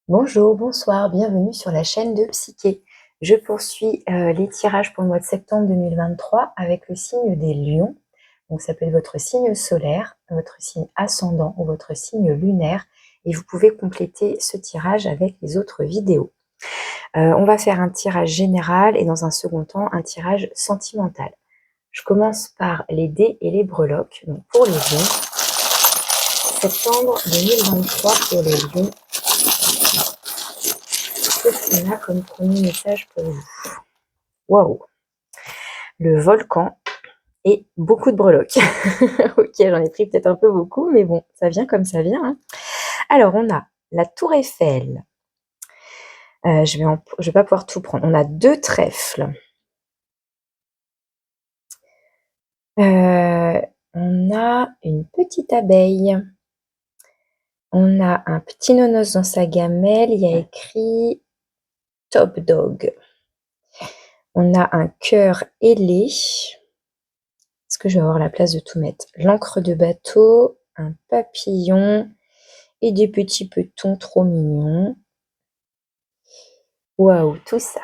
Bonjour, bonsoir, bienvenue sur la chaîne de Psyché. Je poursuis les tirages pour le mois de septembre 2023 avec le signe des lions. Donc ça peut être votre signe solaire, votre signe ascendant ou votre signe lunaire. Et vous pouvez compléter ce tirage avec les autres vidéos. On va faire un tirage général et dans un second temps un tirage sentimental. Je commence par les dés et les breloques. Donc pour les lions, septembre 2023 pour les lions. Qu'est-ce qu'on a comme premier message pour vous? Waouh! Le volcan et beaucoup de breloques. Ok, j'en ai pris peut-être un peu beaucoup, mais bon, ça vient comme ça vient, hein. Alors, on a la tour Eiffel. Je vais pas pouvoir tout prendre. On a 2 trèfles. On a une petite abeille. On a un petit nonos dans sa gamelle. Il y a écrit Top Dog. On a un cœur ailé. Est-ce que je vais avoir la place de tout mettre? L'encre de bateau, un papillon et des petits petons trop mignons. Waouh, tout ça.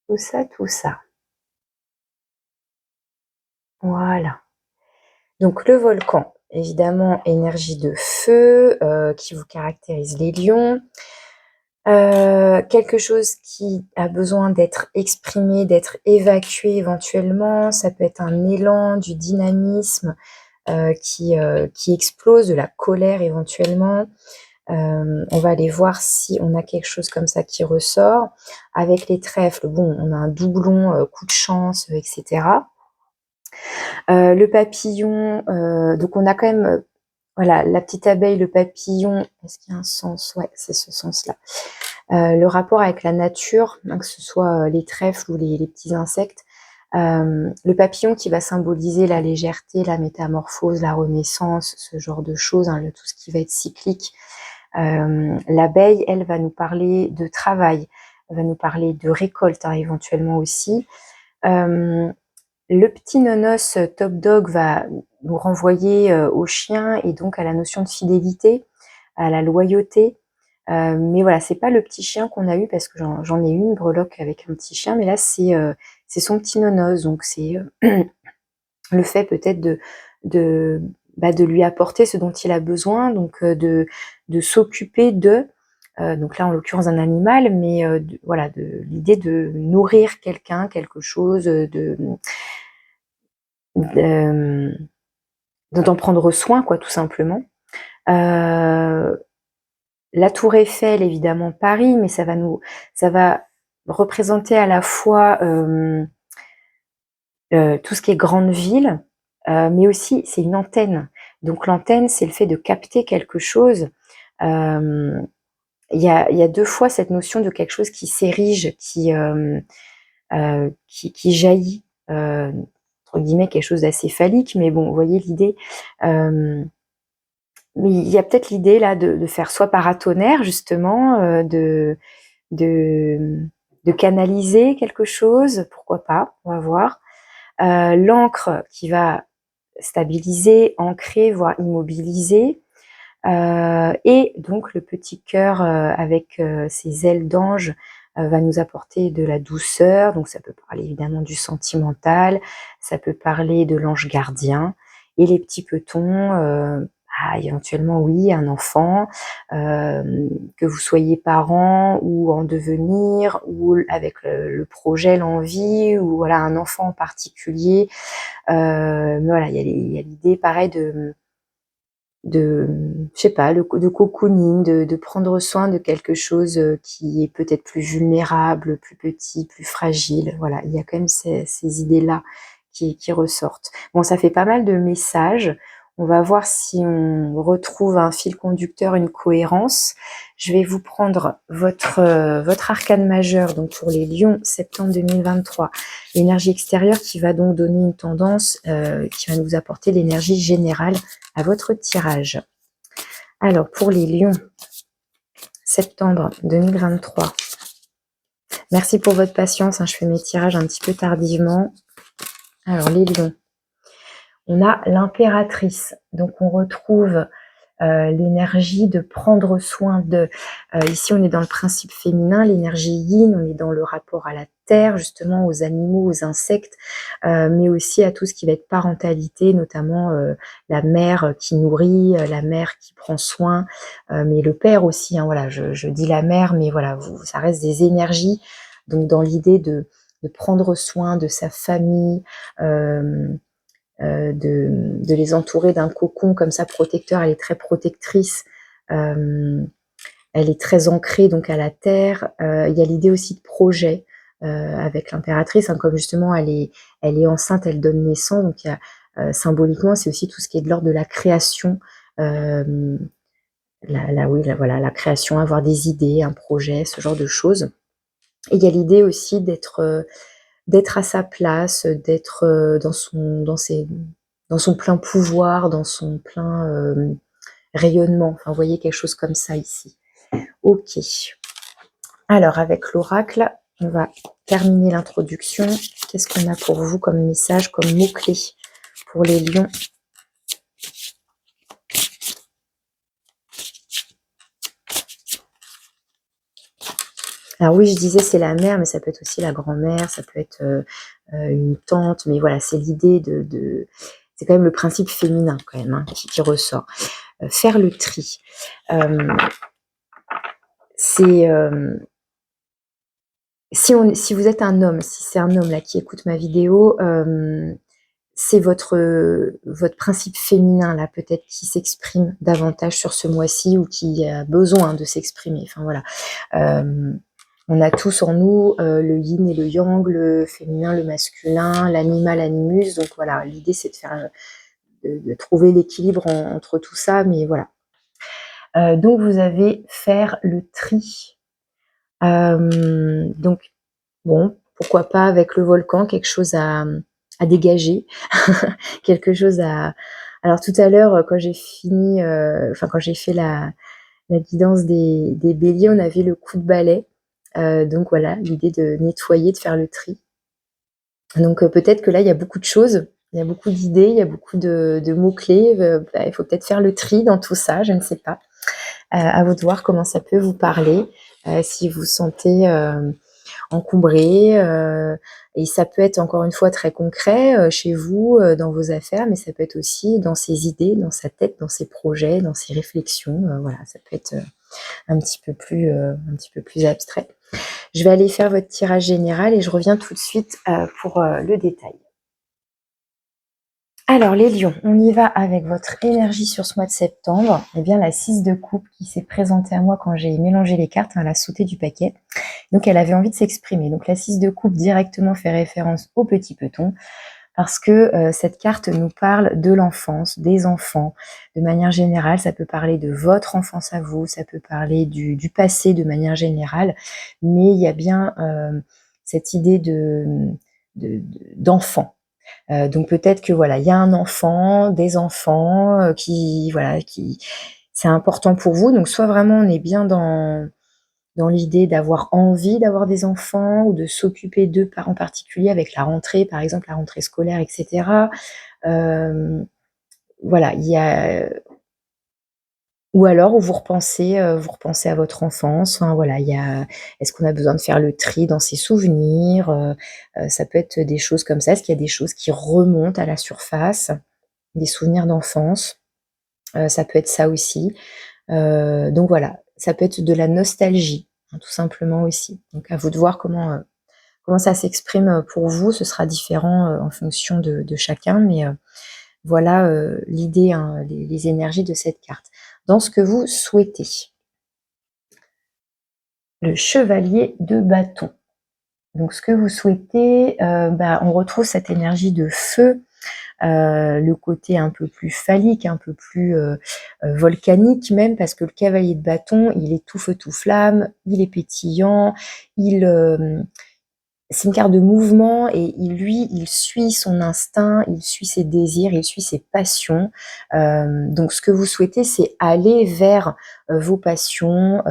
Tout ça, tout ça. Voilà. Donc le volcan, évidemment, énergie de feu qui vous caractérise les lions. Quelque chose qui a besoin d'être exprimé, d'être évacué éventuellement. Ça peut être un élan, du dynamisme qui explose, de la colère éventuellement. On va aller voir si on a quelque chose comme ça qui ressort. Avec les trèfles, bon, on a un doublon, coup de chance, etc. Le papillon, donc on a quand même, voilà, la petite abeille, le papillon. Est-ce qu'il y a un sens? Ouais, c'est ce sens-là. Le rapport avec la nature, hein, que ce soit les trèfles ou les petits insectes. Le papillon qui va symboliser la légèreté, la métamorphose, la renaissance, ce genre de choses, hein, tout ce qui va être cyclique. L'abeille, elle, va nous parler de travail, elle va nous parler de récolte, hein, éventuellement aussi. Le petit nonos Top Dog va nous renvoyer au chien et donc à la notion de fidélité, à la loyauté. Mais voilà, c'est pas le petit chien qu'on a eu parce que j'en ai une breloque avec un petit chien, mais là c'est son petit nonos, donc c'est le fait peut-être de de lui apporter ce dont il a besoin, donc de s'occuper de, donc là en l'occurrence un animal, mais voilà, de l'idée de nourrir quelqu'un, quelque chose, d'en prendre soin, quoi, tout simplement. La tour Eiffel, évidemment Paris, mais ça va représenter à la fois tout ce qui est grande ville, mais aussi c'est une antenne. Donc l'antenne, c'est le fait de capter quelque chose. Il y a 2 fois cette notion de quelque chose qui s'érige, qui jaillit, entre guillemets, quelque chose d'assez phallique, mais bon, vous voyez l'idée. Mais il y a peut-être l'idée là de faire soit paratonnerre justement, de canaliser quelque chose, pourquoi pas, on va voir. L'encre qui va stabiliser, ancrer, voire immobiliser. Et donc le petit cœur avec ses ailes d'ange va nous apporter de la douceur. Donc ça peut parler évidemment du sentimental, ça peut parler de l'ange gardien. Et les petits petons, éventuellement oui, un enfant, que vous soyez parent ou en devenir, ou avec le projet, l'envie, ou voilà un enfant en particulier. Mais voilà, il y a l'idée pareil je sais pas, de cocooning, de prendre soin de quelque chose qui est peut-être plus vulnérable, plus petit, plus fragile. Voilà, il y a quand même ces idées-là qui ressortent. Bon, ça fait pas mal de messages. On va voir si on retrouve un fil conducteur, une cohérence. Je vais vous prendre votre arcane majeur, donc pour les lions, septembre 2023. L'énergie extérieure qui va donc donner une tendance, qui va nous apporter l'énergie générale à votre tirage. Alors, pour les lions, septembre 2023. Merci pour votre patience, hein, je fais mes tirages un petit peu tardivement. Alors, les lions. On a l'impératrice. Donc, on retrouve l'énergie de prendre soin de. Ici, on est dans le principe féminin, l'énergie yin, on est dans le rapport à la terre, justement, aux animaux, aux insectes, mais aussi à tout ce qui va être parentalité, notamment la mère qui nourrit, la mère qui prend soin, mais le père aussi, hein, voilà, je dis la mère, mais voilà, ça reste des énergies, donc dans l'idée de prendre soin de sa famille, de les entourer d'un cocon comme ça protecteur. Elle est très protectrice, elle est très ancrée donc à la terre. Il y a l'idée aussi de projet avec l'impératrice, hein, comme justement elle est enceinte, elle donne naissance, donc il y a, symboliquement c'est aussi tout ce qui est de l'ordre de la création, voilà, la création, avoir des idées, un projet, ce genre de choses. Et il y a l'idée aussi d'être à sa place, d'être dans son plein pouvoir, dans son plein rayonnement. Enfin, vous voyez quelque chose comme ça ici. Ok. Alors, avec l'oracle, on va terminer l'introduction. Qu'est-ce qu'on a pour vous comme message, comme mot-clé pour les lions? Alors oui, je disais c'est la mère, mais ça peut être aussi la grand-mère, ça peut être une tante, mais voilà, c'est l'idée c'est quand même le principe féminin quand même, hein, qui ressort. Faire le tri. C'est si vous êtes un homme, si c'est un homme là qui écoute ma vidéo, c'est votre principe féminin là peut-être qui s'exprime davantage sur ce mois-ci ou qui a besoin de s'exprimer. Enfin voilà. On a tous en nous le yin et le yang, le féminin, le masculin, l'anima, l'animus. Donc voilà, l'idée c'est de trouver l'équilibre entre tout ça, mais voilà. Donc vous avez faire le tri. Donc bon, pourquoi pas avec le volcan, quelque chose à dégager, quelque chose à. Alors tout à l'heure, quand j'ai fini, quand j'ai fait la guidance des béliers, on avait le coup de balai. Donc voilà, l'idée de nettoyer, de faire le tri. Donc peut-être que là, il y a beaucoup de choses, il y a beaucoup d'idées, il y a beaucoup de mots-clés. Il faut peut-être faire le tri dans tout ça, je ne sais pas. À vous de voir comment ça peut vous parler, si vous sentez encombré. Et ça peut être encore une fois très concret chez vous, dans vos affaires, mais ça peut être aussi dans ses idées, dans sa tête, dans ses projets, dans ses réflexions. Voilà, ça peut être un petit peu plus abstrait. Je vais aller faire votre tirage général et je reviens tout de suite pour le détail. Alors les lions, on y va avec votre énergie sur ce mois de septembre. Eh bien la 6 de coupe qui s'est présentée à moi quand j'ai mélangé les cartes, elle a sauté du paquet. Donc elle avait envie de s'exprimer. Donc la 6 de coupe directement fait référence au petit peton parce que cette carte nous parle de l'enfance, des enfants. De manière générale, ça peut parler de votre enfance à vous, ça peut parler du passé de manière générale, mais il y a bien cette idée d'enfant. Donc peut-être que voilà, il y a un enfant, des enfants qui c'est important pour vous. Donc soit vraiment on est bien dans l'idée d'avoir envie d'avoir des enfants ou de s'occuper d'eux en particulier avec la rentrée, par exemple la rentrée scolaire, etc. Voilà, il y a ou alors où vous repensez à votre enfance. Enfin voilà, il y a est-ce qu'on a besoin de faire le tri dans ses souvenirs? Ça peut être des choses comme ça. Est-ce qu'il y a des choses qui remontent à la surface? Des souvenirs d'enfance? Ça peut être ça aussi. Donc voilà, ça peut être de la nostalgie, hein, tout simplement aussi. Donc à vous de voir comment ça s'exprime pour vous. Ce sera différent en fonction de chacun, mais voilà l'idée, hein, les énergies de cette carte. Dans ce que vous souhaitez. Le chevalier de bâton. Donc ce que vous souhaitez, on retrouve cette énergie de feu, le côté un peu plus phallique, un peu plus volcanique même, parce que le cavalier de bâton, il est tout feu tout flamme, il est pétillant, il c'est une carte de mouvement et il suit son instinct, il suit ses désirs, il suit ses passions. Donc ce que vous souhaitez, c'est aller vers, vos passions,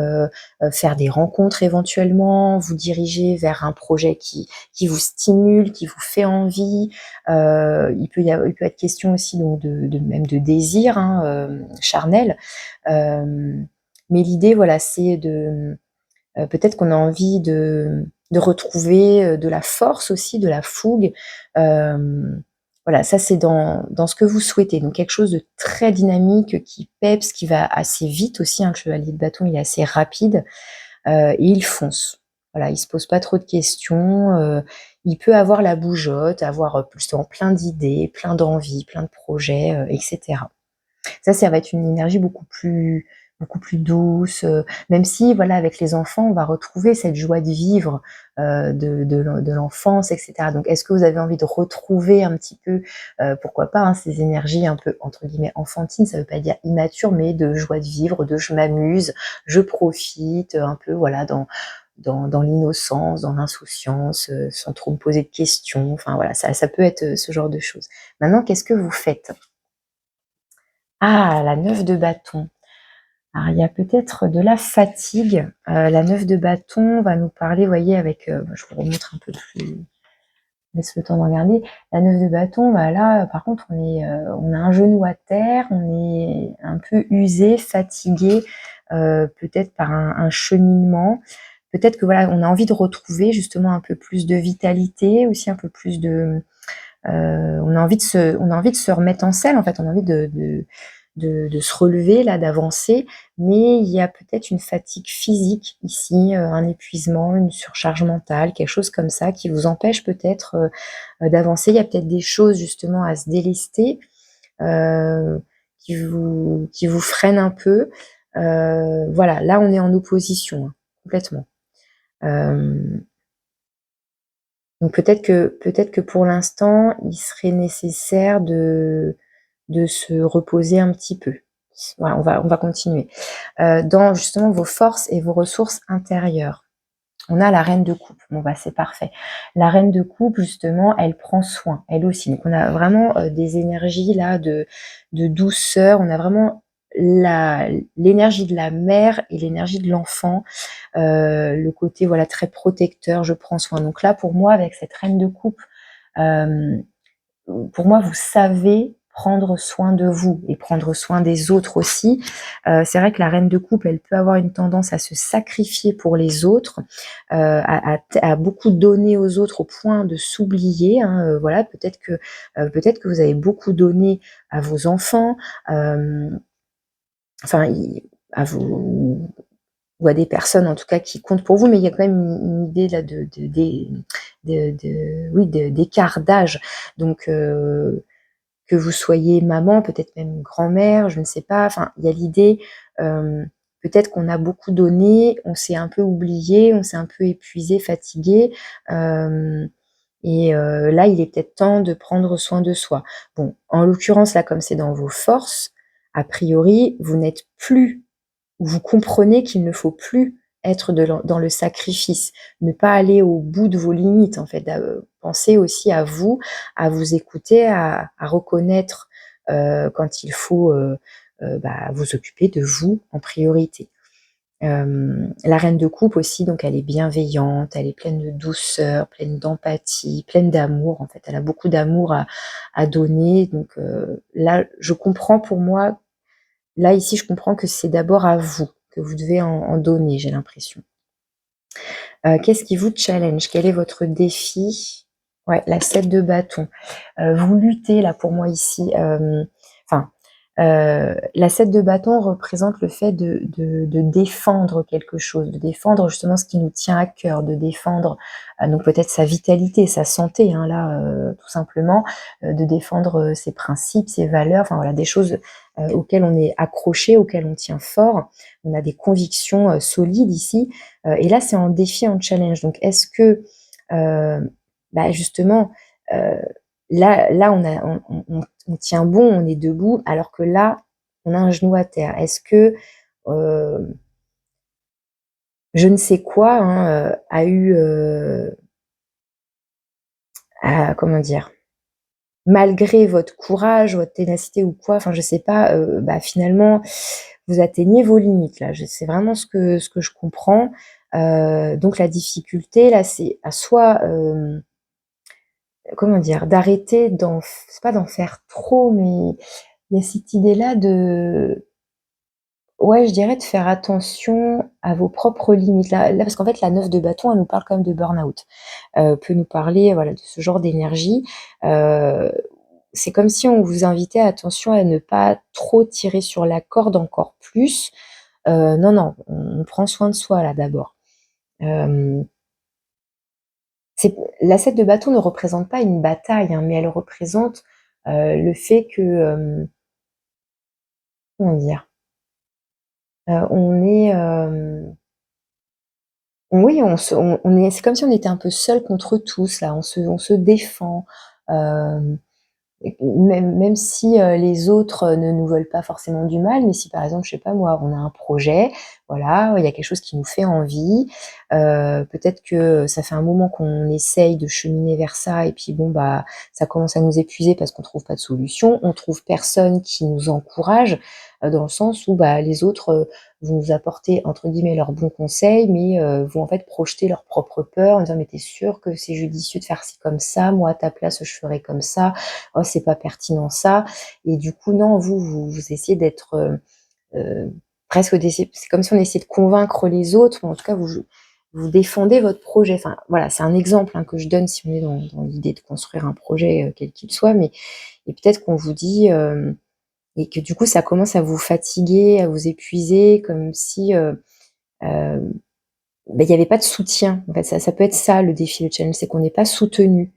faire des rencontres éventuellement, vous diriger vers un projet qui vous stimule, qui vous fait envie. Il peut être question aussi donc de même de désir, hein, charnel. Mais l'idée, voilà, c'est de peut-être qu'on a envie de retrouver, de la force aussi, de la fougue. Voilà, ça c'est dans ce que vous souhaitez. Donc quelque chose de très dynamique, qui peps, qui va assez vite aussi, hein. Le chevalier de bâton, il est assez rapide, et il fonce. Voilà, il se pose pas trop de questions, il peut avoir la bougeotte, avoir, justement plein d'idées, plein d'envies, plein de projets, et cetera. Ça va être une énergie beaucoup plus douce, même si voilà, avec les enfants, on va retrouver cette joie de vivre, de l'enfance, et cetera. Donc est-ce que vous avez envie de retrouver un petit peu, pourquoi pas, hein, ces énergies un peu entre guillemets «enfantines», ça veut pas dire immature, mais de joie de vivre, de je m'amuse, je profite, un peu voilà dans l'innocence, dans l'insouciance, sans trop me poser de questions. Enfin voilà, ça peut être, ce genre de choses. Maintenant, qu'est-ce que vous faites? Ah, la 9 de bâton. Alors, il y a peut-être de la fatigue. La 9 de bâton va nous parler, vous voyez, avec, je vous remontre un peu plus, laisse le temps de regarder. La 9 de bâton, bah là, par contre, on a un genou à terre, on est un peu usé, fatigué, peut-être par un cheminement. Peut-être que voilà, on a envie de retrouver justement un peu plus de vitalité, aussi un peu plus de, on a envie de se remettre en selle, en fait, on a envie de se relever là, d'avancer, mais il y a peut-être une fatigue physique ici, un épuisement, une surcharge mentale, quelque chose comme ça qui vous empêche peut-être, d'avancer. Il y a peut-être des choses justement à se délester, heu, qui vous freinent un peu. Voilà, là on est en opposition, hein, complètement. Hem Donc peut-être que pour l'instant, il serait nécessaire de se reposer un petit peu. Voilà, on va continuer. Dans justement vos forces et vos ressources intérieures, on a la reine de coupe. Bon bah, c'est parfait. La reine de coupe justement, elle prend soin, elle aussi. Donc on a vraiment, des énergies là de douceur. On a vraiment la l'énergie de la mère et l'énergie de l'enfant, le côté voilà très protecteur, je prends soin. Donc là, pour moi, avec cette reine de coupe, euh, pour moi, vous savez prendre soin de vous et prendre soin des autres aussi. C'est vrai que la reine de coupe, elle peut avoir une tendance à se sacrifier pour les autres, à beaucoup donner aux autres au point de s'oublier, hein, voilà, peut-être que vous avez beaucoup donné à vos enfants, euh, enfin, à vos ou à des personnes en tout cas qui comptent pour vous, mais il y a quand même une idée là oui, d'écart d'âge. Donc que vous soyez maman, peut-être même grand-mère, je ne sais pas. Enfin, il y a l'idée, peut-être qu'on a beaucoup donné, on s'est un peu oublié, on s'est un peu épuisé, fatigué, et là, il est peut-être temps de prendre soin de soi. Bon, en l'occurrence, là, comme c'est dans vos forces, a priori, vous n'êtes plus, vous comprenez qu'il ne faut plus être dans le sacrifice, ne pas aller au bout de vos limites en fait, penser aussi à vous écouter, à reconnaître, quand il faut, bah, vous occuper de vous en priorité. La reine de coupe aussi, donc elle est bienveillante, elle est pleine de douceur, pleine d'empathie, pleine d'amour en fait. Elle a beaucoup d'amour à donner, donc là, je comprends pour moi. Là, ici, je comprends que c'est d'abord à vous que vous devez en donner, j'ai l'impression. Qu'est-ce qui vous challenge? Quel est votre défi? Ouais, la 7 de bâton. Vous luttez là pour moi ici, enfin, la 7 de bâton représente le fait de défendre quelque chose, de défendre justement ce qui nous tient à cœur, de défendre, donc peut-être sa vitalité, sa santé, hein, là, tout simplement, de défendre, ses principes, ses valeurs, enfin voilà, des choses, auxquelles on est accroché, auxquelles on tient fort. On a des convictions, solides ici, et là, c'est en défi, en challenge. Donc est-ce que, bah, justement, heu, là, on tient bon, on est debout, alors que là, on a un genou à terre. Est-ce que, heu, je ne sais quoi, hein, a eu, comment dire? Malgré votre courage, votre ténacité ou quoi, enfin je sais pas, bah, finalement, vous atteignez vos limites là. C'est vraiment ce que je comprends. Donc la difficulté là, c'est à soit, comment dire? D'arrêter c'est pas d'en faire trop, mais il y a cette idée-là de ouais, je dirais de faire attention à vos propres limites. Là parce qu'en fait la 9 de bâton, elle nous parle quand même de burn-out. Peut nous parler, voilà, de ce genre d'énergie. Heu, c'est comme si on vous invitait, attention à ne pas trop tirer sur la corde encore plus. Non, non, on prend soin de soi là d'abord. Hem, c'est la 7 de bâton ne représente pas une bataille, hein, mais elle représente, le fait que, comment dire? On est, oui, on est c'est comme si on était un peu seul contre tous là, on se défend. Hem Et même si, les autres, ne nous veulent pas forcément du mal, mais si par exemple, je sais pas moi, on a un projet, voilà, il y a quelque chose qui nous fait envie, peut-être que ça fait un moment qu'on essaye de cheminer vers ça et puis bon, bah, ça commence à nous épuiser parce qu'on trouve pas de solution. On trouve personne qui nous encourage, dans le sens où, bah, les autres, vont nous apporter entre guillemets «leurs bons conseils», mais vont en fait projeter leurs propres peurs en disant: «Mais tu es sûre que c'est judicieux de faire ci comme ça? Moi à ta place, je ferais comme ça. Oh c'est pas pertinent ça», et du coup non, vous essayez d'être, presque d'essayer, c'est comme si on essayait de convaincre les autres, ou en tout cas vous défendez votre projet. Enfin voilà, c'est un exemple, hein, que je donne si on est dans l'idée de construire un projet, quel qu'il soit, mais et peut-être qu'on vous dit, et que du coup ça commence à vous fatiguer, à vous épuiser, comme si, hem, bah, il y avait pas de soutien. En fait, ça peut être ça le défi, le challenge, c'est qu'on n'est pas soutenu.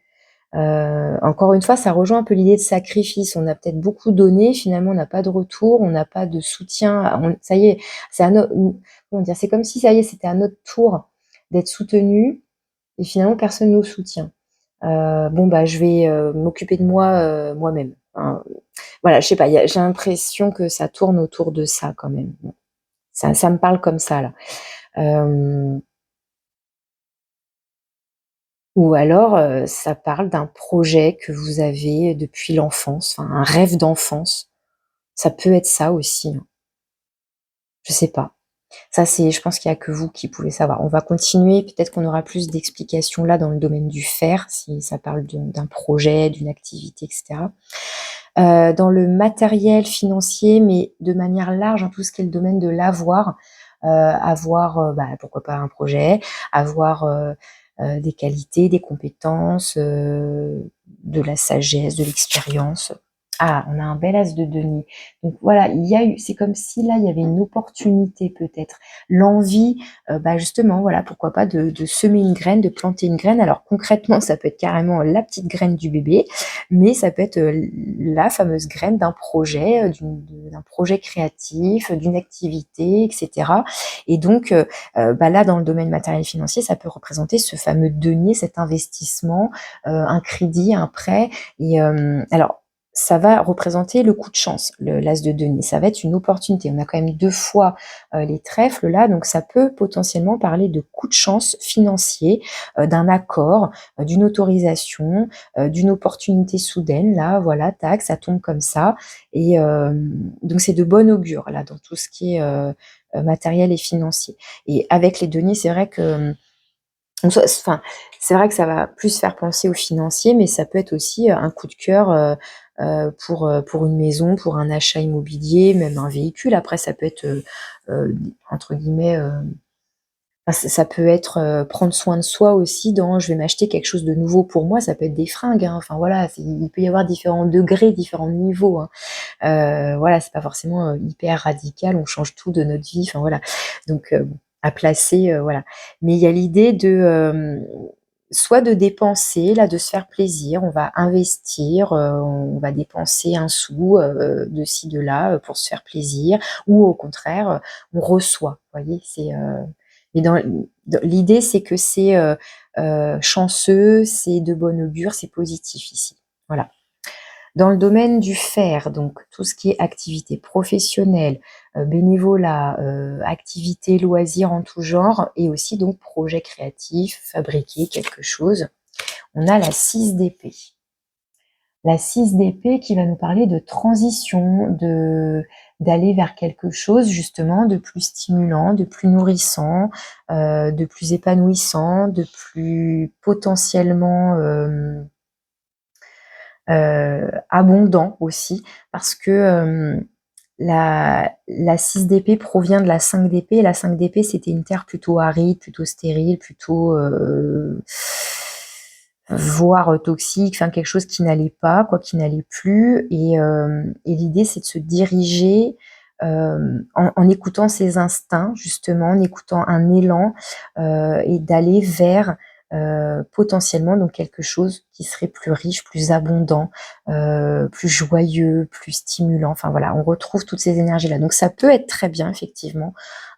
Encore une fois, ça rejoint un peu l'idée de sacrifice. On a peut-être beaucoup donné, finalement on n'a pas de retour, on n'a pas de soutien, ça y est, c'est à comment dire? C'est comme si ça y est, c'était à notre tour d'être soutenu et finalement personne nous soutient. Bon bah, je vais, m'occuper de moi, moi-même. Enfin, voilà, je sais pas, j'ai l'impression que ça tourne autour de ça quand même. Bon, ça me parle comme ça là. Hem Ou alors, ça parle d'un projet que vous avez depuis l'enfance, enfin un rêve d'enfance. Ça peut être ça aussi, hein. Je sais pas. Ça, je pense qu'il y a que vous qui pouvez savoir. On va continuer, peut-être qu'on aura plus d'explications là dans le domaine du faire, si ça parle d'un projet, d'une activité et cetera. Dans le matériel financier, mais de manière large, hein, tout ce qui est le domaine de l'avoir, avoir, bah, pourquoi pas un projet, avoir, des qualités, des compétences, de la sagesse, de l'expérience. Ah, on a un bel as de denier. Donc voilà, il y a eu c'est comme si là, il y avait une opportunité peut-être. L'envie, bah, justement, voilà, pourquoi pas de semer une graine, de planter une graine. Alors concrètement, ça peut être carrément la petite graine du bébé, mais ça peut être, la fameuse graine d'un projet, d'un projet créatif, d'une activité et cetera, et donc bah, là, dans le domaine matériel financier, ça peut représenter ce fameux denier, cet investissement, un crédit, un prêt, et alors ça va représenter le coup de chance, l'as de denier. Ça va être une opportunité. On a quand même 2 fois, les trèfles là, donc ça peut potentiellement parler de coup de chance financier, d'un accord, d'une autorisation, d'une opportunité soudaine là, voilà, tac, ça tombe comme ça, et donc c'est de bon augure là dans tout ce qui est, matériel et financier, et avec les deniers, c'est vrai que, enfin, c'est vrai que ça va plus faire penser aux financiers, mais ça peut être aussi, un coup de cœur, pour une maison, pour un achat immobilier, même un véhicule. Après ça peut être, entre guillemets, enfin ça peut être, prendre soin de soi aussi dans: «Je vais m'acheter quelque chose de nouveau pour moi», ça peut être des fringues, hein, enfin voilà, il peut y avoir différents degrés, différents niveaux, hein. Voilà, c'est pas forcément, hyper radical, on change tout de notre vie, enfin voilà. Donc bon, à placer, voilà. Mais il y a l'idée de, soit de dépenser, là, de se faire plaisir, on va investir, on va dépenser un sou, de ci, de là, pour se faire plaisir, ou au contraire, on reçoit, vous voyez? Mais l'idée, c'est que c'est, chanceux, c'est de bon augure, c'est positif ici. Voilà. Dans le domaine du faire, donc tout ce qui est activité professionnelle, bénévolat, activités, loisirs en tout genre, et aussi donc projet créatif, fabriquer quelque chose. on a la 6 d'épée. La 6 d'épée qui va nous parler de transition, d'aller vers quelque chose justement de plus stimulant, de plus nourrissant, de plus épanouissant, de plus potentiellement abondant aussi, parce que la 6 d'épée provient de la 5 d'épée, et la 5 d'épée c'était une terre plutôt aride, plutôt stérile, plutôt voire toxique, enfin quelque chose qui n'allait pas, quoi, qui n'allait plus, et l'idée c'est de se diriger en écoutant ses instincts, justement, en écoutant un élan, et d'aller vers potentiellement donc quelque chose qui serait plus riche, plus abondant, plus joyeux, plus stimulant. Enfin voilà, on retrouve toutes ces énergies-là. Donc ça peut être très bien, effectivement,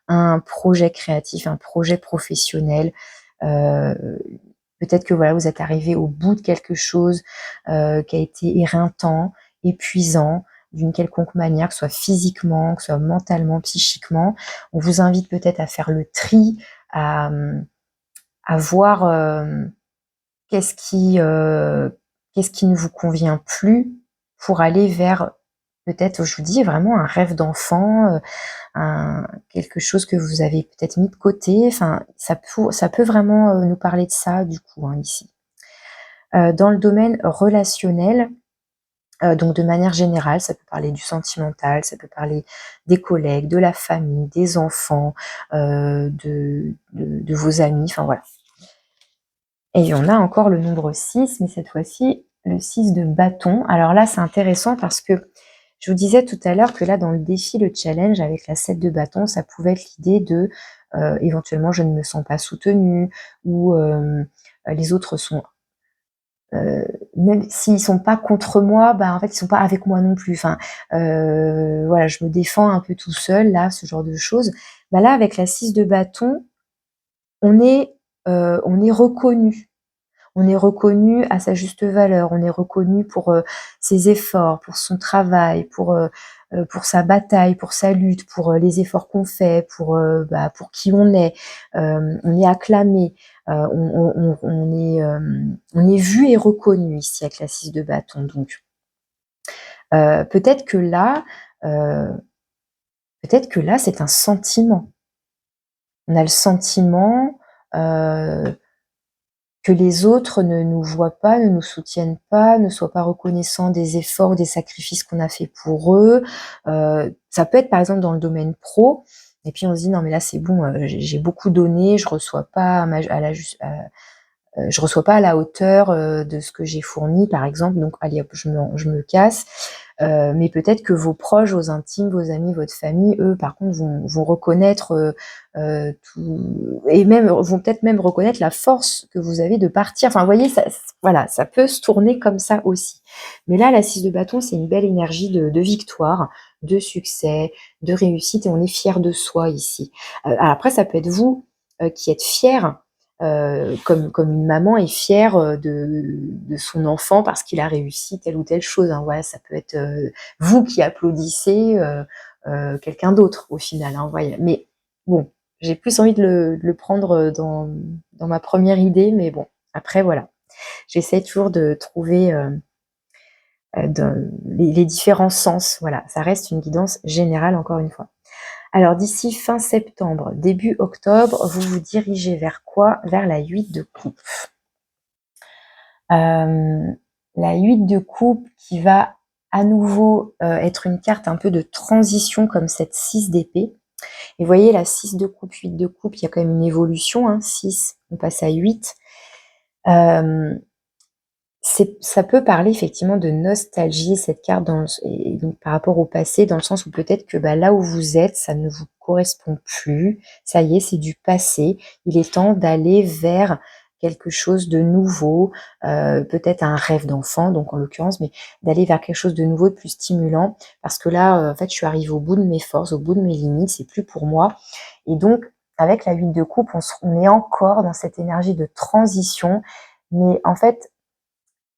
un projet créatif, un projet professionnel. Peut-être que voilà, vous êtes arrivé au bout de quelque chose qui a été éreintant, épuisant, d'une quelconque manière, que ce soit physiquement, que ce soit mentalement, psychiquement. On vous invite peut-être à faire le tri, à voir qu'est-ce qui ne vous convient plus pour aller vers peut-être, je vous dis, vraiment un rêve d'enfant, quelque chose que vous avez peut-être mis de côté. Enfin, ça peut vraiment nous parler de ça du coup, hein, ici. Dans le domaine relationnel, donc de manière générale, ça peut parler du sentimental, ça peut parler des collègues, de la famille, des enfants, de vos amis, enfin voilà. Et on a encore le nombre 6, mais cette fois-ci, le 6 de bâton. Alors là, c'est intéressant parce que je vous disais tout à l'heure que là, dans le défi, le challenge avec la 7 de bâton, ça pouvait être l'idée de éventuellement, je ne me sens pas soutenue, ou les autres sont, même s'ils sont pas contre moi, bah en fait, ils sont pas avec moi non plus. Enfin, voilà, je me défends un peu tout seul, là, ce genre de choses. Bah là, avec la 6 de bâton, on est reconnu. On est reconnu à sa juste valeur, on est reconnu pour ses efforts, pour son travail, pour sa bataille, pour sa lutte, pour les efforts qu'on fait, pour qui on est. On est acclamé, on est vu et reconnu ici avec la 6 de bâton. Donc peut-être que là, c'est un sentiment. On a le sentiment que les autres ne nous voient pas, ne nous soutiennent pas, ne soient pas reconnaissants des efforts ou des sacrifices qu'on a fait pour eux. Ça peut être par exemple dans le domaine pro, et puis on se dit non mais là c'est bon, j'ai beaucoup donné, je reçois pas je reçois pas à la hauteur de ce que j'ai fourni par exemple, donc allez hop, je me casse. Mais peut-être que vos proches, vos intimes, vos amis, votre famille, eux, par contre, vont reconnaître tout, et même vont peut-être même reconnaître la force que vous avez de partir. Enfin, vous voyez, voilà, ça peut se tourner comme ça aussi. Mais là, la 6 de bâton, c'est une belle énergie de victoire, de succès, de réussite, et on est fier de soi ici. Alors après, ça peut être vous qui êtes fier. Comme une maman est fière de son enfant parce qu'il a réussi telle ou telle chose. Hein. Voilà, ça peut être vous qui applaudissez quelqu'un d'autre au final. Hein, voilà. Mais bon, j'ai plus envie de le prendre dans ma première idée, mais bon, après voilà. J'essaie toujours de trouver les différents sens. Voilà, ça reste une guidance générale encore une fois. Alors d'ici fin septembre, début octobre, vous vous dirigez vers quoi? Vers la 8 de coupe. La 8 de coupe qui va à nouveau être une carte un peu de transition comme cette 6 d'épée. Et vous voyez la 6 de coupe, 8 de coupe, il y a quand même une évolution. Hein, 6, on passe à 8. Ça peut parler effectivement de nostalgie, cette carte, et donc par rapport au passé, dans le sens où peut-être que là où vous êtes, ça ne vous correspond plus. Ça y est, c'est du passé. Il est temps d'aller vers quelque chose de nouveau, peut-être un rêve d'enfant, donc en l'occurrence, mais d'aller vers quelque chose de nouveau, de plus stimulant, parce que là, en fait, je suis arrivée au bout de mes forces, au bout de mes limites, c'est plus pour moi. Et donc, avec la 8 de coupe, on est encore dans cette énergie de transition, mais en fait,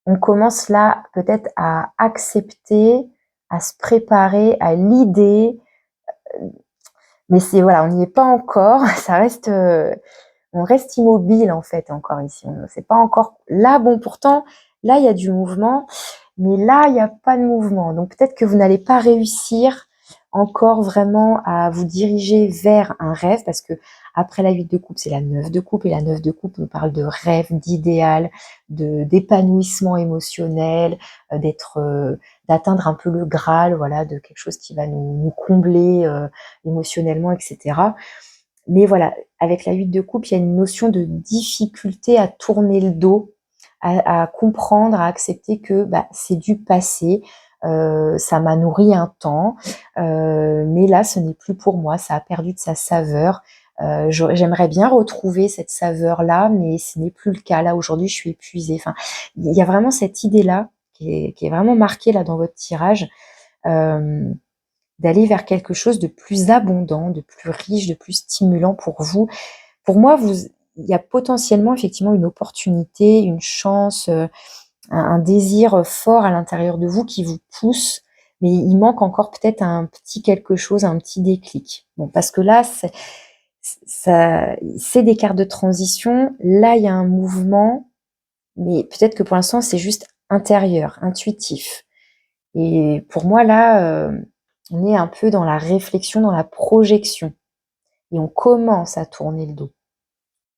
on commence là peut-être à accepter, à se préparer à l'idée, mais c'est voilà, on n'y est pas encore, ça reste, on reste immobile en fait encore ici. C'est pas encore là. Bon, pourtant, là il y a du mouvement, mais là il n'y a pas de mouvement. Donc peut-être que vous n'allez pas réussir encore vraiment à vous diriger vers un rêve, parce que après la 8 de coupe, c'est la 9 de coupe, et la 9 de coupe nous parle de rêve, d'idéal, d'épanouissement émotionnel, d'atteindre un peu le Graal, voilà, de quelque chose qui va nous combler émotionnellement, etc. Mais voilà, avec la 8 de coupe, il y a une notion de difficulté à tourner le dos, à comprendre, à accepter que c'est du passé, ça m'a nourri un temps, mais là, ce n'est plus pour moi, ça a perdu de sa saveur. J'aimerais bien retrouver cette saveur-là, mais ce n'est plus le cas. Là, aujourd'hui, je suis épuisée. Enfin, il y a vraiment cette idée-là qui est vraiment marquée là dans votre tirage. D'aller vers quelque chose de plus abondant, de plus riche, de plus stimulant pour vous. Pour moi, il y a potentiellement effectivement une opportunité, une chance, un désir fort à l'intérieur de vous qui vous pousse, mais il manque encore peut-être un petit quelque chose, un petit déclic. Bon, parce que là, c'est des cartes de transition. Là, il y a un mouvement, mais peut-être que pour l'instant, c'est juste intérieur, intuitif. Et pour moi, là, on est un peu dans la réflexion, dans la projection. Et on commence à tourner le dos.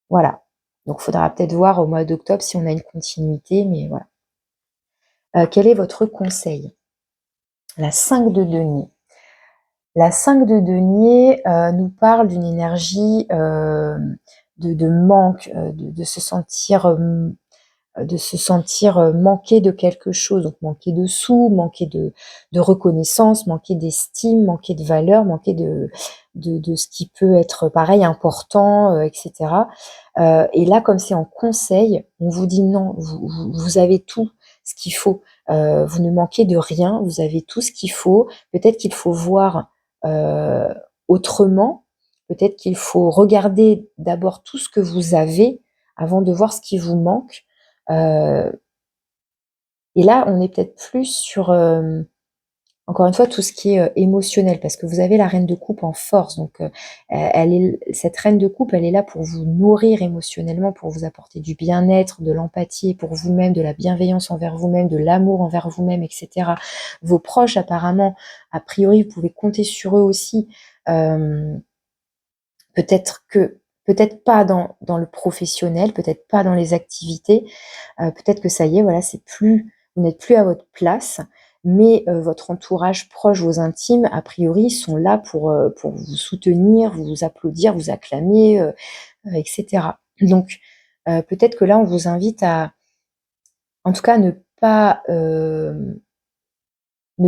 Voilà. Donc, il faudra peut-être voir au mois d'octobre si on a une continuité, mais voilà. Quel est votre conseil? La 5 de denier. La 5 de denier nous parle d'une énergie de manque, de se sentir manquer de quelque chose, donc manquer de sous, manquer de reconnaissance, manquer d'estime, manquer de valeur, manquer de ce qui peut être pareil important, etc. Et là, comme c'est en conseil, on vous dit non, vous avez tout ce qu'il faut. Vous ne manquez de rien, vous avez tout ce qu'il faut. Peut-être qu'il faut voir autrement, peut-être qu'il faut regarder d'abord tout ce que vous avez avant de voir ce qui vous manque. Et là, on est peut-être plus sur, encore une fois, tout ce qui est émotionnel, parce que vous avez la reine de coupe en force. Donc, cette reine de coupe, elle est là pour vous nourrir émotionnellement, pour vous apporter du bien-être, de l'empathie pour vous-même, de la bienveillance envers vous-même, de l'amour envers vous-même, etc. Vos proches, apparemment, a priori, vous pouvez compter sur eux aussi. Peut-être pas dans le professionnel, peut-être pas dans les activités, peut-être que ça y est, voilà, vous n'êtes plus à votre place, mais votre entourage proche, vos intimes, a priori, sont là pour vous soutenir, vous applaudir, vous acclamer, etc. Donc, peut-être que là, on vous invite en tout cas, ne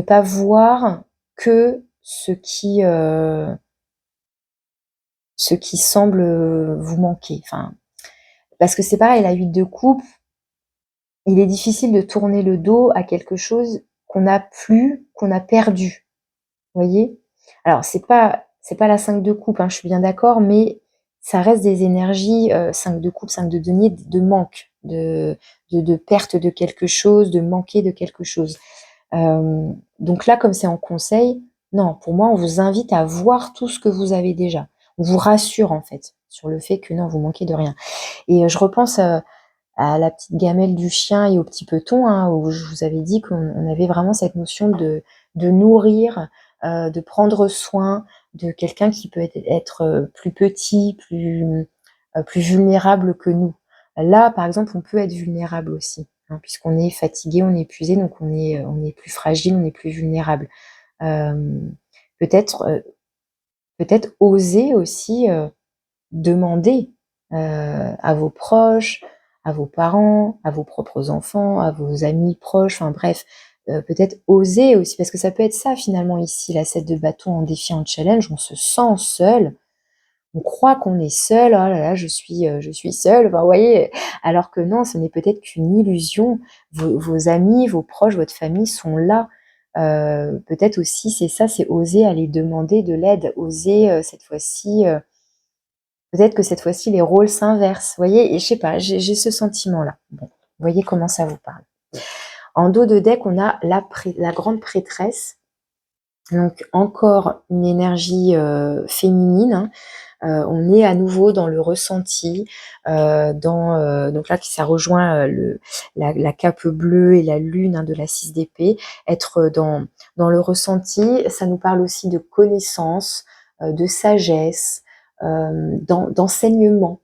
pas voir que ce qui semble vous manquer. Enfin, parce que c'est pareil, la 8 de coupe, il est difficile de tourner le dos à quelque chose qu'on n'a plus, qu'on a perdu. Vous voyez? Alors c'est pas la 5 de coupe, hein, je suis bien d'accord, mais ça reste des énergies, 5 de coupe, 5 de denier, de manque, de perte de quelque chose, de manquer de quelque chose. Donc là, comme c'est en conseil, non, pour moi, on vous invite à voir tout ce que vous avez déjà. On vous rassure en fait sur le fait que non, vous manquez de rien. Et je repense à la petite gamelle du chien et au petit peton, hein, où je vous avais dit qu'on avait vraiment cette notion de nourrir, de prendre soin de quelqu'un qui peut être plus petit, plus vulnérable que nous. Là, par exemple, on peut être vulnérable aussi, hein, puisqu'on est fatigué, on est épuisé, donc on est plus fragile, on est plus vulnérable. Euh, peut-être, euh, peut-être oser aussi demander à vos proches, à vos parents, à vos propres enfants, à vos amis proches, enfin bref, peut-être oser aussi, parce que ça peut être ça finalement ici, la 7 de bâton en défi, en challenge, on se sent seul, on croit qu'on est seul, oh là là, je suis seule, enfin, vous voyez, alors que non, ce n'est peut-être qu'une illusion, vos amis, vos proches, votre famille sont là. Peut-être aussi, c'est ça, c'est oser aller demander de l'aide, oser cette fois-ci peut-être que cette fois-ci, les rôles s'inversent. Vous voyez, et je sais pas, j'ai ce sentiment-là. Bon, vous voyez comment ça vous parle. En dos de deck, on a la grande prêtresse. Donc encore une énergie, féminine, hein. On est à nouveau dans le ressenti, donc là ça rejoint, la cape bleue et la lune, hein, de la 6 d'épée. Être dans le ressenti, ça nous parle aussi de connaissance, de sagesse, d'enseignement.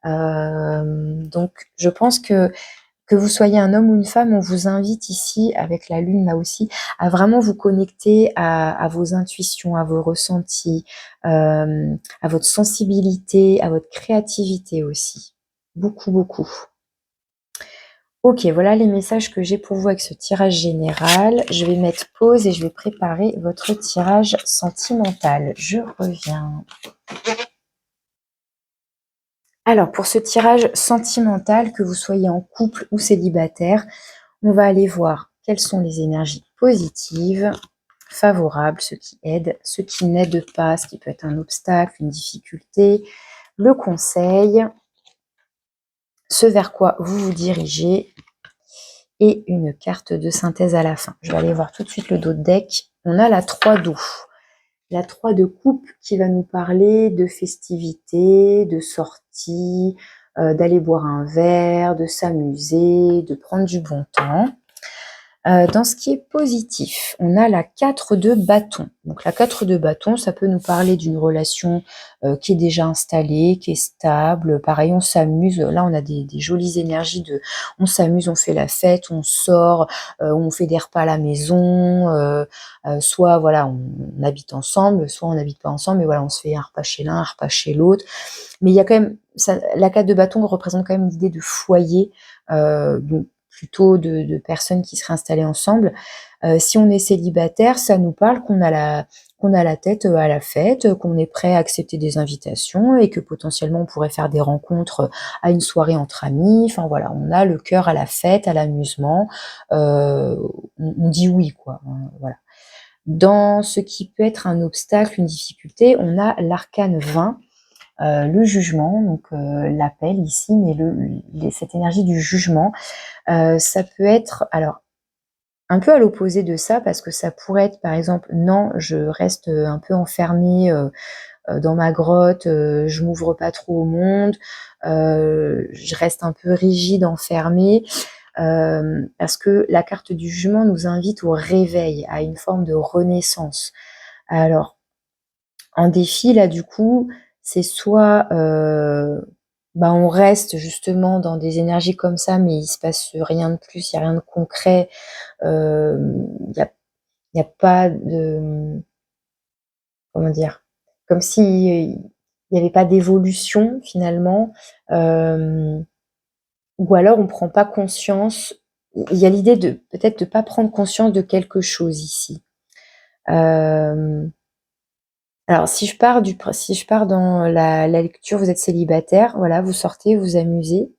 Donc je pense que vous soyez un homme ou une femme, on vous invite ici, avec la lune là aussi, à vraiment vous connecter à vos intuitions, à vos ressentis, à votre sensibilité, à votre créativité aussi. Beaucoup, beaucoup. Ok, voilà les messages que j'ai pour vous avec ce tirage général. Je vais mettre pause et je vais préparer votre tirage sentimental. Je reviens. Alors, pour ce tirage sentimental, que vous soyez en couple ou célibataire, on va aller voir quelles sont les énergies positives, favorables, ce qui aide, ce qui n'aide pas, ce qui peut être un obstacle, une difficulté, le conseil, ce vers quoi vous vous dirigez et une carte de synthèse à la fin. Je vais aller voir tout de suite le dos de deck. On a la 3 d'eau. La 3 de coupe qui va nous parler de festivités, de sorties, d'aller boire un verre, de s'amuser, de prendre du bon temps. Dans ce qui est positif, on a la 4 de bâton. Donc la 4 de bâton, ça peut nous parler d'une relation qui est déjà installée, qui est stable. Pareil, on s'amuse. Là, on a des jolies énergies de on s'amuse, on fait la fête, on sort, on fait des repas à la maison. Soit voilà, on habite ensemble, soit on n'habite pas ensemble, mais voilà, on se fait un repas chez l'un, un repas chez l'autre. Mais il y a quand même, ça, la 4 de bâton représente quand même l'idée de foyer, donc plutôt de personnes qui seraient installées ensemble. Si on est célibataire, ça nous parle qu'on a la tête à la fête, qu'on est prêt à accepter des invitations et que potentiellement on pourrait faire des rencontres à une soirée entre amis. Enfin voilà, on a le cœur à la fête, à l'amusement. On dit oui, quoi. Voilà. Dans ce qui peut être un obstacle, une difficulté, on a l'arcane 20. Le jugement, donc l'appel ici, mais cette énergie du jugement, ça peut être, alors, un peu à l'opposé de ça, parce que ça pourrait être, par exemple, non, je reste un peu enfermée dans ma grotte, je m'ouvre pas trop au monde, je reste un peu rigide, enfermée, parce que la carte du jugement nous invite au réveil, à une forme de renaissance. Alors, en défi, là, du coup, c'est soit on reste justement dans des énergies comme ça, mais il se passe rien de plus, il n'y a rien de concret, il y a pas de, comment dire? Comme si il n'y avait pas d'évolution finalement, hem, ou alors on ne prend pas conscience. Il y a l'idée de peut-être de pas prendre conscience de quelque chose ici. Hem Alors si je pars dans la lecture, vous êtes célibataire, voilà, vous sortez, vous vous amusez,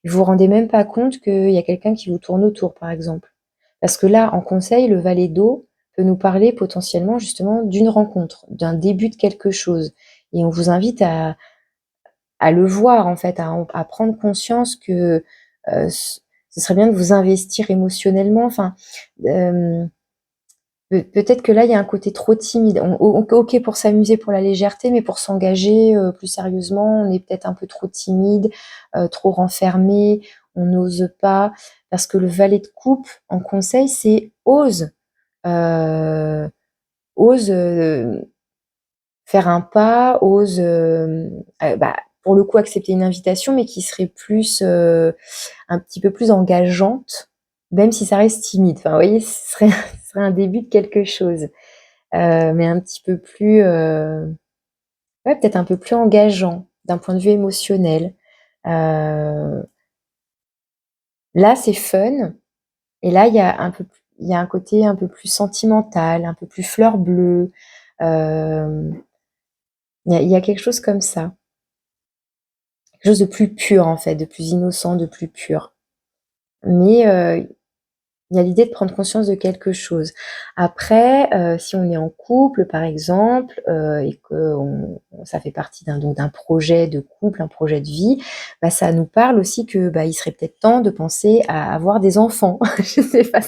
vous vous rendez même pas compte qu'il y a quelqu'un qui vous tourne autour, par exemple. Parce que là, en conseil, le valet d'eau peut nous parler potentiellement justement d'une rencontre, d'un début de quelque chose. Et on vous invite à le voir en fait, à prendre conscience que, ce serait bien de vous investir émotionnellement, enfin, hem peut-être que là, il y a un côté trop timide. OK pour s'amuser, pour la légèreté, mais pour s'engager, plus sérieusement, on est peut-être un peu trop timide, trop renfermé, on n'ose pas. Parce que le valet de coupe, en conseil, c'est ose, heu, ose, faire un pas, ose, pour le coup, accepter une invitation, mais qui serait plus, un petit peu plus engageante, même si ça reste timide. Enfin, vous voyez, ce serait ce serait un début de quelque chose. Mais un petit peu plus, ouais, peut-être un peu plus engageant d'un point de vue émotionnel. Heu, Là, c'est fun et là, il y a un côté un peu plus sentimental, un peu plus fleur bleue. Hem, il y a quelque chose comme ça. Quelque chose de plus pur, en fait, de plus innocent, de plus pur. Mais Il y a l'idée de prendre conscience de quelque chose. Après, si on est en couple, par exemple, et que ça fait partie d'un projet de couple, un projet de vie, bah, ça nous parle aussi que, bah, il serait peut-être temps de penser à avoir des enfants. Je sais pas,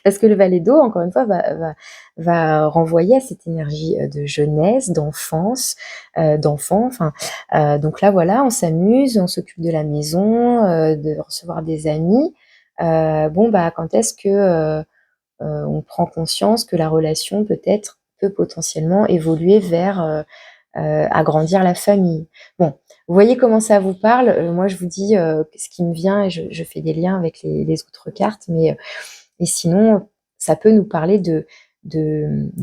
parce que le valet d'eau, encore une fois, va renvoyer à cette énergie, de jeunesse, d'enfance, d'enfant, enfin, donc là, voilà, on s'amuse, on s'occupe de la maison, de recevoir des amis. Bon, bah, quand est-ce que on prend conscience que la relation peut-être peut potentiellement évoluer vers agrandir la famille. Bon, vous voyez comment ça vous parle. Moi, je vous dis ce qui me vient et je fais des liens avec les autres cartes, mais et sinon, ça peut nous parler de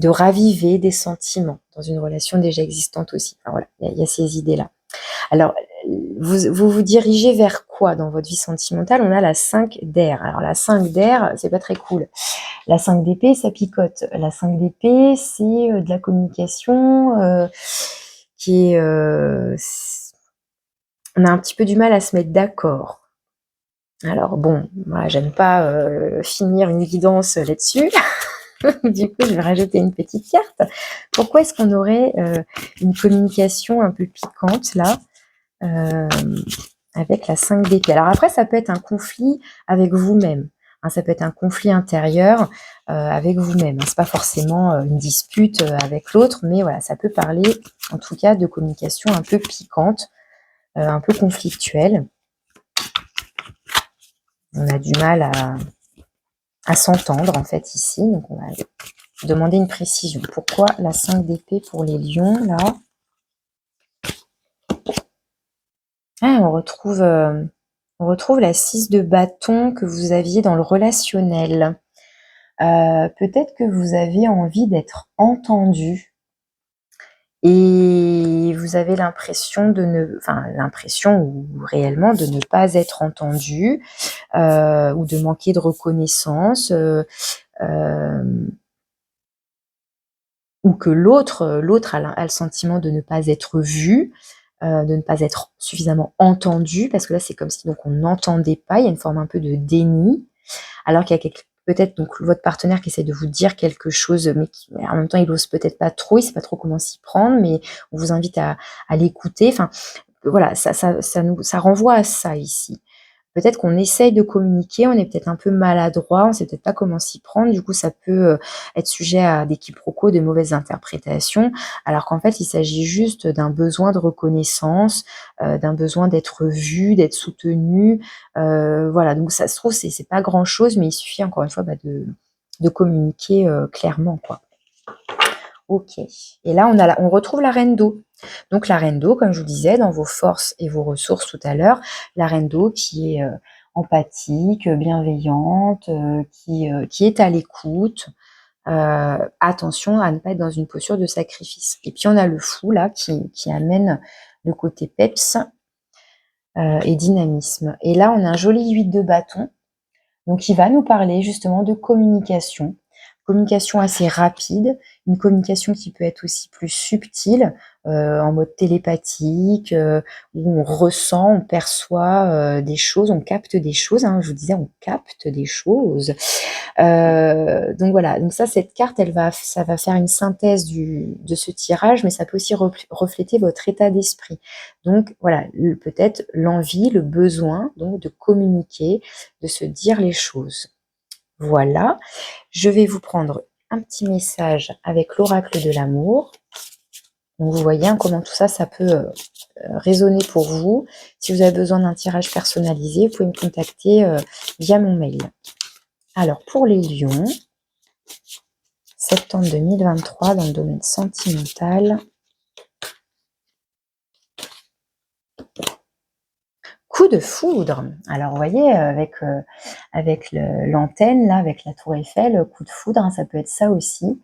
raviver des sentiments dans une relation déjà existante aussi. Enfin, voilà, il y a ces idées-là. Alors, vous dirigez vers quoi dans votre vie sentimentale? On a la 5 d'air. Alors la 5 d'air, c'est pas très cool. La 5 d'épée, ça picote. La 5 d'épée, c'est de la communication qui est... on a un petit peu du mal à se mettre d'accord. Alors bon, moi j'aime pas finir une guidance là-dessus. Du coup, je vais rajouter une petite carte. Pourquoi est-ce qu'on aurait une communication un peu piquante là avec la 5 d'épée? Alors après, ça peut être un conflit avec vous-même. Hein, ça peut être un conflit intérieur avec vous-même. C'est pas forcément une dispute avec l'autre, mais voilà, ça peut parler, en tout cas, de communication un peu piquante, un peu conflictuelle. On a du mal à s'entendre, en fait, ici. Donc, on va demander une précision. Pourquoi la 5 d'épée pour les lions, là? Ah, on retrouve la 6 de bâton que vous aviez dans le relationnel. Peut-être que vous avez envie d'être entendu et vous avez l'impression l'impression ou réellement de ne pas être entendu ou de manquer de reconnaissance ou que l'autre a le sentiment de ne pas être vu, de ne pas être suffisamment entendu, parce que là c'est comme si donc on n'entendait pas, il y a une forme un peu de déni. Alors qu'il y a peut-être donc votre partenaire qui essaie de vous dire quelque chose, mais en même temps il ose peut-être pas trop, il sait pas trop comment s'y prendre, mais on vous invite à l'écouter. Enfin, voilà, ça renvoie à ça ici. Peut-être qu'on essaye de communiquer, on est peut-être un peu maladroit, on sait peut-être pas comment s'y prendre, du coup ça peut être sujet à des quiproquos, des mauvaises interprétations, alors qu'en fait il s'agit juste d'un besoin de reconnaissance, d'un besoin d'être vu, d'être soutenu, voilà, donc ça se trouve c'est pas grand-chose, mais il suffit encore une fois de communiquer clairement, quoi. Ok. Et là, on retrouve la reine d'eau. Donc la reine d'eau, comme je vous disais, dans vos forces et vos ressources tout à l'heure, la reine d'eau qui est empathique, bienveillante, qui est à l'écoute. Attention à ne pas être dans une posture de sacrifice. Et puis on a le fou là qui amène le côté peps et dynamisme. Et là, on a un joli 8 de bâton. Donc, il va nous parler justement de communication assez rapide, une communication qui peut être aussi plus subtile, en mode télépathique, où on ressent, on perçoit des choses, on capte des choses. Hein, je vous disais, on capte des choses. Donc voilà, donc cette carte, ça va faire une synthèse de ce tirage, mais ça peut aussi refléter votre état d'esprit. Donc voilà, peut-être l'envie, le besoin donc de communiquer, de se dire les choses. Voilà, je vais vous prendre un petit message avec l'oracle de l'amour. Donc vous voyez hein, comment tout ça, ça peut résonner pour vous. Si vous avez besoin d'un tirage personnalisé, vous pouvez me contacter via mon mail. Alors pour les lions, septembre 2023 dans le domaine sentimental. Coup de foudre. Alors vous voyez, avec l'antenne, là, avec la tour Eiffel, coup de foudre, hein, ça peut être ça aussi.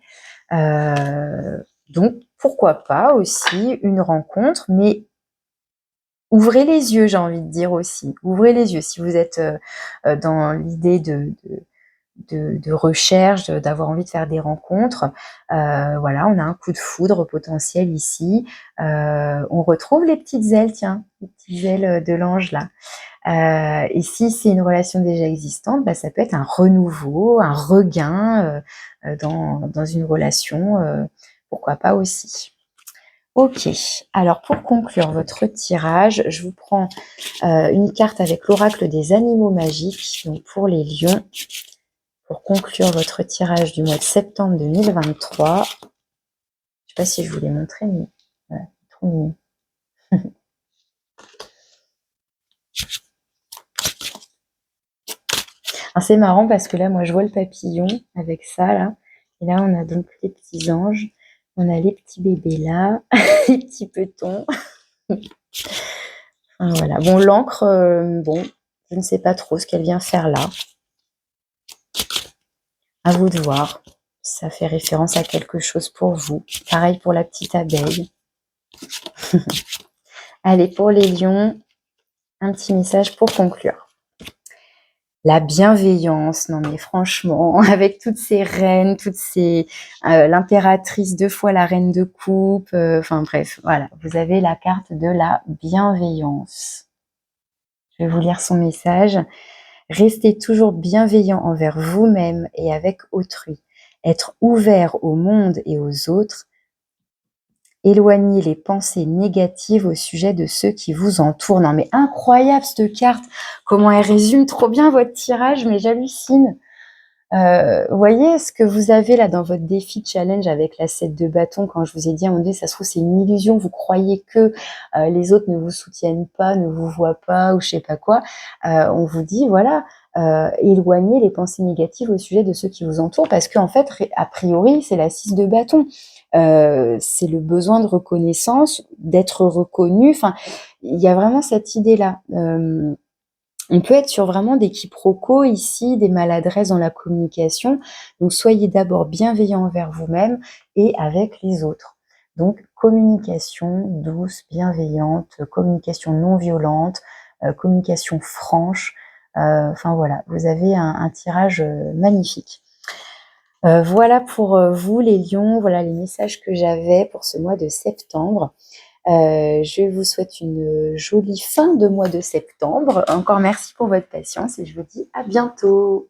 Donc pourquoi pas aussi une rencontre, mais ouvrez les yeux, j'ai envie de dire aussi. Ouvrez les yeux si vous êtes dans l'idée de recherche, d'avoir envie de faire des rencontres. Voilà, on a un coup de foudre potentiel ici. On retrouve les petites ailes, tiens, les petites ailes de l'ange là. Et si c'est une relation déjà existante, bah, ça peut être un renouveau, un regain dans une relation, pourquoi pas aussi. Ok, alors pour conclure votre tirage, je vous prends une carte avec l'oracle des animaux magiques, donc pour les lions, pour conclure votre tirage du mois de septembre 2023. Je ne sais pas si je vous l'ai montré, mais voilà, trop mignon. C'est marrant parce que là, moi, je vois le papillon avec ça, là. Et là, on a donc les petits anges. On a les petits bébés là, les petits petons. Enfin, voilà. Bon, l'encre, bon, je ne sais pas trop ce qu'elle vient faire là. À vous de voir. Ça fait référence à quelque chose pour vous. Pareil pour la petite abeille. Allez, pour les lions, un petit message pour conclure. La bienveillance, non mais franchement, avec toutes ces reines, l'impératrice, 2 fois la reine de coupe, enfin bref, voilà, vous avez la carte de la bienveillance. Je vais vous lire son message. Restez toujours bienveillant envers vous-même et avec autrui. Être ouvert au monde et aux autres. Éloignez les pensées négatives au sujet de ceux qui vous entourent. Non mais incroyable cette carte, comment elle résume trop bien votre tirage, mais j'hallucine. Vous voyez ce que vous avez là dans votre défi challenge avec la 7 de bâton, quand je vous ai dit, à un moment donné, ça se trouve c'est une illusion, vous croyez que les autres ne vous soutiennent pas, ne vous voient pas ou je sais pas quoi. On vous dit voilà, éloignez les pensées négatives au sujet de ceux qui vous entourent, parce qu'en fait, a priori, c'est la 6 de bâton. C'est le besoin de reconnaissance, d'être reconnu. Enfin, il y a vraiment cette idée-là. On peut être sur vraiment des quiproquos ici, des maladresses dans la communication. Donc, soyez d'abord bienveillant envers vous-même et avec les autres. Donc, communication douce, bienveillante, communication non violente, communication franche. Enfin voilà, vous avez un tirage magnifique. Voilà pour vous les lions, voilà les messages que j'avais pour ce mois de septembre. Je vous souhaite une jolie fin de mois de septembre. Encore merci pour votre patience et je vous dis à bientôt.